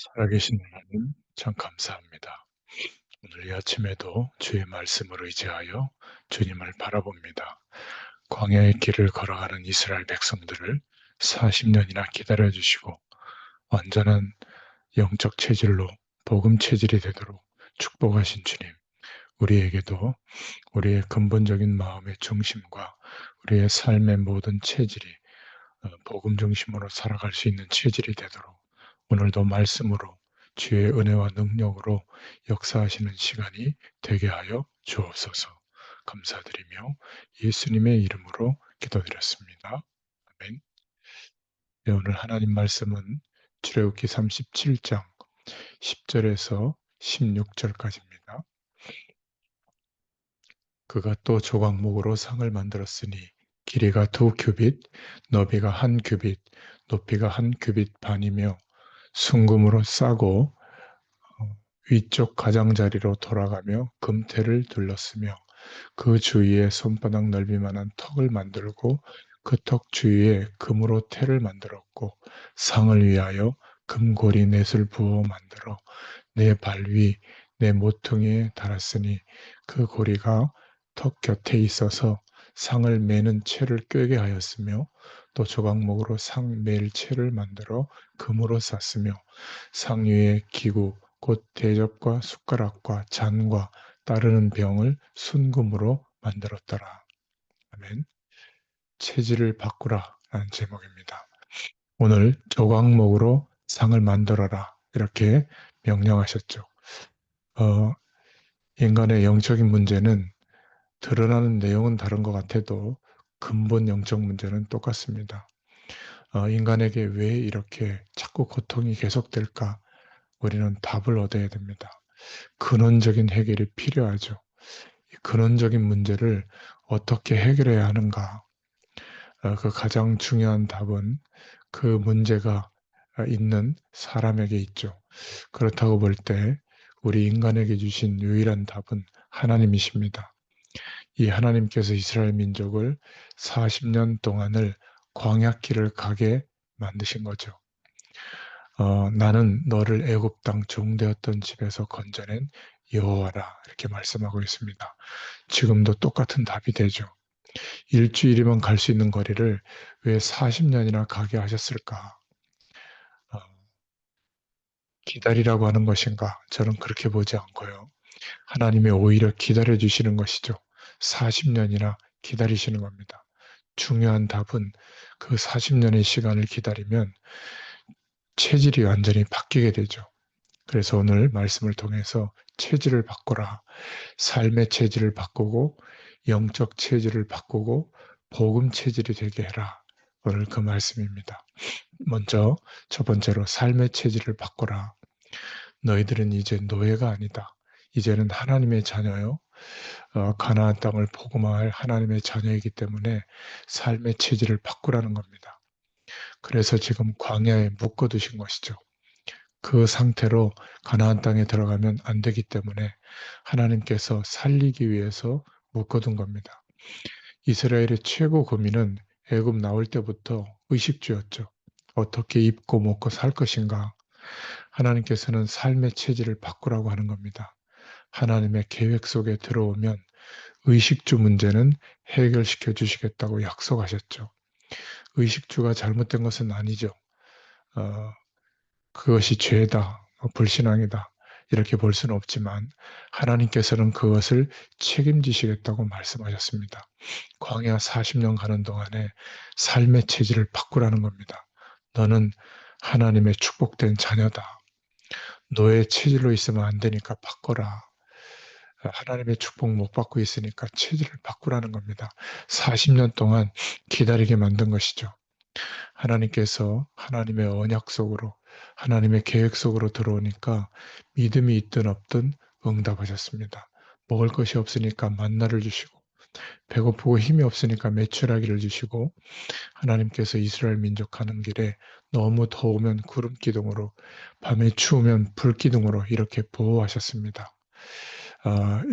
살아계신 하나님, 참 감사합니다. 오늘 이 아침에도 주의 말씀을 의지하여 주님을 바라봅니다. 광야의 길을 걸어가는 이스라엘 백성들을 40년이나 기다려주시고 완전한 영적 체질로 복음 체질이 되도록 축복하신 주님, 우리에게도 우리의 근본적인 마음의 중심과 우리의 삶의 모든 체질이 복음 중심으로 살아갈 수 있는 체질이 되도록 오늘도 말씀으로 주의 은혜와 능력으로 역사하시는 시간이 되게 하여 주옵소서. 감사드리며 예수님의 이름으로 기도드렸습니다. 아멘. 네, 오늘 하나님 말씀은 출애굽기 37장 10절에서 16절까지입니다. 그가 또 조각목으로 상을 만들었으니 길이가 2규빗, 너비가 1규빗, 높이가 1규빗 반이며 순금으로 싸고 위쪽 가장자리로 돌아가며 금테를 둘렀으며 그 주위에 손바닥 넓이만한 턱을 만들고 그 턱 주위에 금으로 테를 만들었고 상을 위하여 금고리 넷을 부어 만들어 내 발 위 내 모퉁이에 달았으니 그 고리가 턱 곁에 있어서 상을 매는 채를 꿰게 하였으며 또 조각목으로 상 맬 채를 만들어 금으로 쌌으며 상 위에 기구 곧 대접과 숟가락과 잔과 따르는 병을 순금으로 만들었더라. 아멘. 체질을 바꾸라 라는 제목입니다. 오늘 조각목으로 상을 만들어라 이렇게 명령하셨죠. 어, 인간의 영적인 문제는 드러나는 내용은 다른 것 같아도 근본 영적 문제는 똑같습니다. 인간에게 왜 이렇게 자꾸 고통이 계속될까? 우리는 답을 얻어야 됩니다. 근원적인 해결이 필요하죠. 이 근원적인 문제를 어떻게 해결해야 하는가? 그 가장 중요한 답은 그 문제가 있는 사람에게 있죠. 그렇다고 볼 때 우리 인간에게 주신 유일한 답은 하나님이십니다. 이 하나님께서 이스라엘 민족을 40년 동안을 광야길을 가게 만드신 거죠. 나는 너를 애굽 땅 종되었던 집에서 건져낸 여호와라 이렇게 말씀하고 있습니다. 지금도 똑같은 답이 되죠. 일주일이면 갈 수 있는 거리를 왜 40년이나 가게 하셨을까? 어, 기다리라고 하는 것인가? 저는 그렇게 보지 않고요. 하나님이 오히려 기다려 주시는 것이죠. 40년이나 기다리시는 겁니다. 중요한 답은 그 40년의 시간을 기다리면 체질이 완전히 바뀌게 되죠. 그래서 오늘 말씀을 통해서 체질을 바꾸라. 삶의 체질을 바꾸고 영적 체질을 바꾸고 복음 체질이 되게 해라. 오늘 그 말씀입니다. 먼저 첫 번째로 삶의 체질을 바꾸라. 너희들은 이제 노예가 아니다. 이제는 하나님의 자녀요. 가나안 땅을 복음화할 하나님의 자녀이기 때문에 삶의 체질을 바꾸라는 겁니다. 그래서 지금 광야에 묶어두신 것이죠. 그 상태로 가나안 땅에 들어가면 안 되기 때문에 하나님께서 살리기 위해서 묶어둔 겁니다. 이스라엘의 최고 고민은 애굽 나올 때부터 의식주였죠. 어떻게 입고 먹고 살 것인가. 하나님께서는 삶의 체질을 바꾸라고 하는 겁니다. 하나님의 계획 속에 들어오면 의식주 문제는 해결시켜 주시겠다고 약속하셨죠. 의식주가 잘못된 것은 아니죠. 어, 그것이 죄다, 불신앙이다. 이렇게 볼 수는 없지만 하나님께서는 그것을 책임지시겠다고 말씀하셨습니다. 광야 40년 가는 동안에 삶의 체질을 바꾸라는 겁니다. 너는 하나님의 축복된 자녀다. 너의 체질로 있으면 안 되니까 바꿔라. 하나님의 축복 못 받고 있으니까 체질을 바꾸라는 겁니다. 40년 동안 기다리게 만든 것이죠. 하나님께서 하나님의 언약 속으로 하나님의 계획 속으로 들어오니까 믿음이 있든 없든 응답하셨습니다. 먹을 것이 없으니까 만나를 주시고 배고프고 힘이 없으니까 메추라기를 주시고 하나님께서 이스라엘 민족 가는 길에 너무 더우면 구름 기둥으로 밤에 추우면 불 기둥으로 이렇게 보호하셨습니다.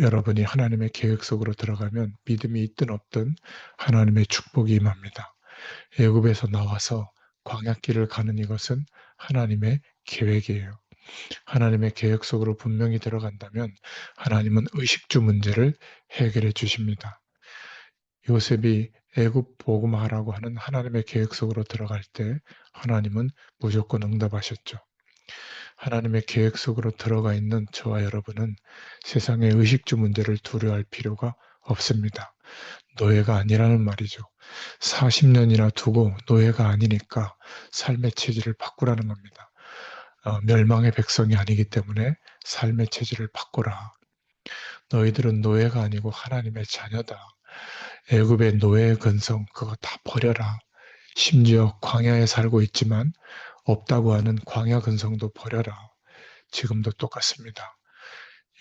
여러분이 하나님의 계획 속으로 들어가면 믿음이 있든 없든 하나님의 축복이 임합니다. 애굽에서 나와서 광야길을 가는 이것은 하나님의 계획이에요. 하나님의 계획 속으로 분명히 들어간다면 하나님은 의식주 문제를 해결해 주십니다. 요셉이 애굽 복음화라고 하는 하나님의 계획 속으로 들어갈 때 하나님은 무조건 응답하셨죠. 하나님의 계획 속으로 들어가 있는 저와 여러분은 세상의 의식주 문제를 두려워할 필요가 없습니다. 노예가 아니라는 말이죠. 40년이나 두고 노예가 아니니까 삶의 체질을 바꾸라는 겁니다. 멸망의 백성이 아니기 때문에 삶의 체질을 바꾸라. 너희들은 노예가 아니고 하나님의 자녀다. 애굽의 노예의 근성 그거 다 버려라. 심지어 광야에 살고 있지만 없다고 하는 광야 근성도 버려라. 지금도 똑같습니다.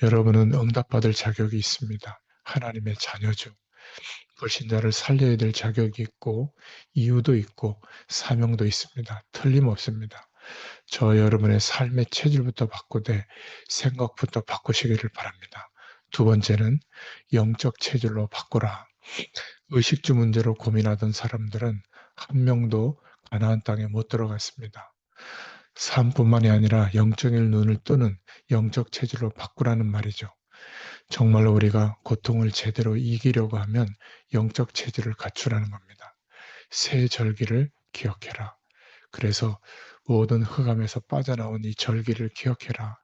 여러분은 응답받을 자격이 있습니다. 하나님의 자녀죠. 불신자를 살려야 될 자격이 있고 이유도 있고 사명도 있습니다. 틀림없습니다. 저 여러분의 삶의 체질부터 바꾸되 생각부터 바꾸시기를 바랍니다. 두 번째는 영적 체질로 바꾸라. 의식주 문제로 고민하던 사람들은 한 명도 가나안 땅에 못 들어갔습니다. 삶뿐만이 아니라 영적인 눈을 뜨는 영적 체질로 바꾸라는 말이죠. 정말로 우리가 고통을 제대로 이기려고 하면 영적 체질을 갖추라는 겁니다. 새 절기를 기억해라. 그래서 모든 흑암에서 빠져나온 이 절기를 기억해라.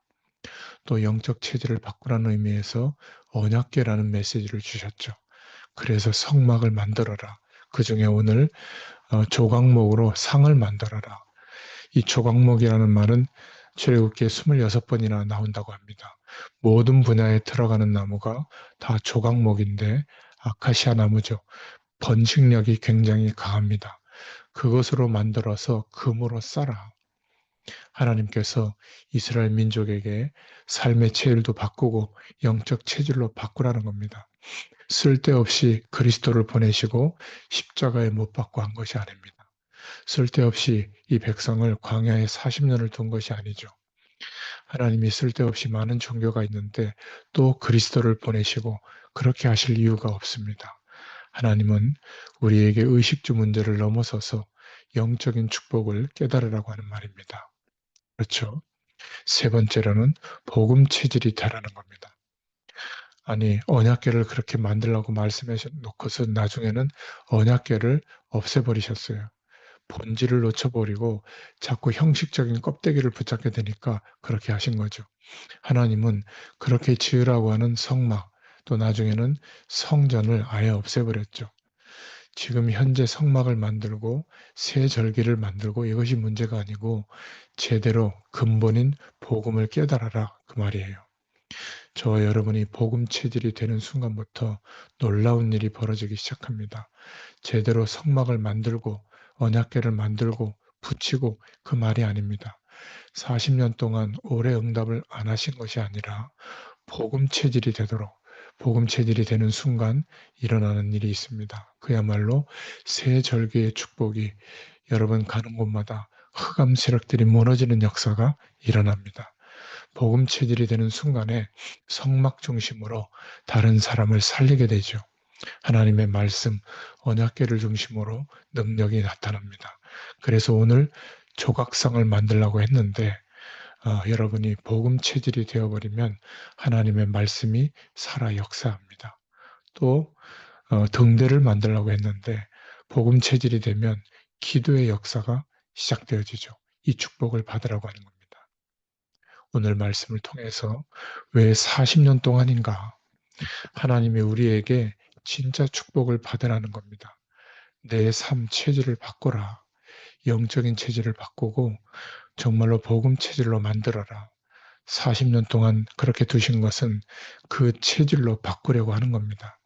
또 영적 체질을 바꾸라는 의미에서 언약궤라는 메시지를 주셨죠. 그래서 성막을 만들어라. 그 중에 오늘 조각목으로 상을 만들어라. 이 조각목이라는 말은 출애굽기에 26번이나 나온다고 합니다. 모든 분야에 들어가는 나무가 다 조각목인데 아카시아 나무죠. 번식력이 굉장히 강합니다. 그것으로 만들어서 금으로 쌓아. 하나님께서 이스라엘 민족에게 삶의 체질도 바꾸고 영적 체질로 바꾸라는 겁니다. 쓸데없이 그리스도를 보내시고 십자가에 못 박고 한 것이 아닙니다. 쓸데없이 이 백성을 광야에 40년을 둔 것이 아니죠. 하나님이 쓸데없이 많은 종교가 있는데 또 그리스도를 보내시고 그렇게 하실 이유가 없습니다. 하나님은 우리에게 의식주 문제를 넘어서서 영적인 축복을 깨달으라고 하는 말입니다. 그렇죠. 세 번째로는 복음 체질이 되라는 겁니다. 아니 언약궤를 그렇게 만들라고 말씀해 놓고서 나중에는 언약궤를 없애버리셨어요. 본질을 놓쳐버리고 자꾸 형식적인 껍데기를 붙잡게 되니까 그렇게 하신 거죠. 하나님은 그렇게 지으라고 하는 성막, 또 나중에는 성전을 아예 없애버렸죠. 지금 현재 성막을 만들고 새 절기를 만들고 이것이 문제가 아니고 제대로 근본인 복음을 깨달아라 그 말이에요. 저와 여러분이 복음 체질이 되는 순간부터 놀라운 일이 벌어지기 시작합니다. 제대로 성막을 만들고 언약궤를 만들고 붙이고 그 말이 아닙니다. 40년 동안 오래 응답을 안 하신 것이 아니라 복음 체질이 되도록 복음 체질이 되는 순간 일어나는 일이 있습니다. 그야말로 새 절기의 축복이 여러분 가는 곳마다 흑암 세력들이 무너지는 역사가 일어납니다. 복음 체질이 되는 순간에 성막 중심으로 다른 사람을 살리게 되죠. 하나님의 말씀, 언약궤를 중심으로 능력이 나타납니다. 그래서 오늘 조각상을 만들려고 했는데 여러분이 복음 체질이 되어버리면 하나님의 말씀이 살아 역사합니다. 또 등대를 만들려고 했는데 복음 체질이 되면 기도의 역사가 시작되어지죠. 이 축복을 받으라고 하는 겁니다. 오늘 말씀을 통해서 왜 40년 동안인가 하나님이 우리에게 진짜 축복을 받으라는 겁니다. 내 삶 체질을 바꿔라. 영적인 체질을 바꾸고 정말로 복음 체질로 만들어라. 40년 동안 그렇게 두신 것은 그 체질로 바꾸려고 하는 겁니다.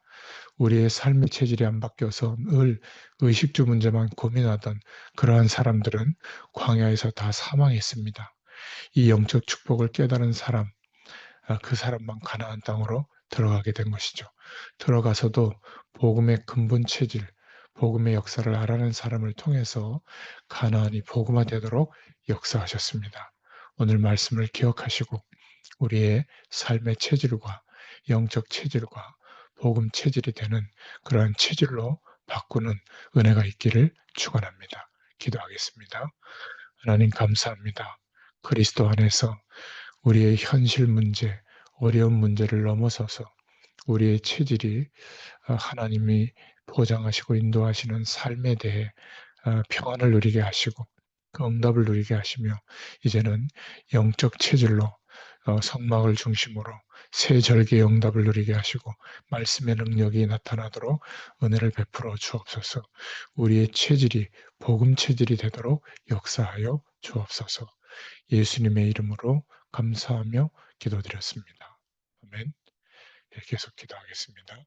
우리의 삶의 체질이 안 바뀌어서 늘 의식주 문제만 고민하던 그러한 사람들은 광야에서 다 사망했습니다. 이 영적 축복을 깨달은 사람, 그 사람만 가나안 땅으로 들어가게 된 것이죠. 들어가서도 복음의 근본 체질, 복음의 역사를 알아낸 사람을 통해서 가나안이 복음화되도록 역사하셨습니다. 오늘 말씀을 기억하시고 우리의 삶의 체질과 영적 체질과 복음 체질이 되는 그러한 체질로 바꾸는 은혜가 있기를 축원합니다. 기도하겠습니다. 하나님 감사합니다. 그리스도 안에서 우리의 현실 문제, 어려운 문제를 넘어서서 우리의 체질이 하나님이 보장하시고 인도하시는 삶에 대해 평안을 누리게 하시고 그 응답을 누리게 하시며 이제는 영적 체질로 성막을 중심으로 새 절기의 응답을 누리게 하시고 말씀의 능력이 나타나도록 은혜를 베풀어 주옵소서. 우리의 체질이 복음 체질이 되도록 역사하여 주옵소서. 예수님의 이름으로 감사하며 기도드렸습니다. 아멘. 예, 계속 기도하겠습니다.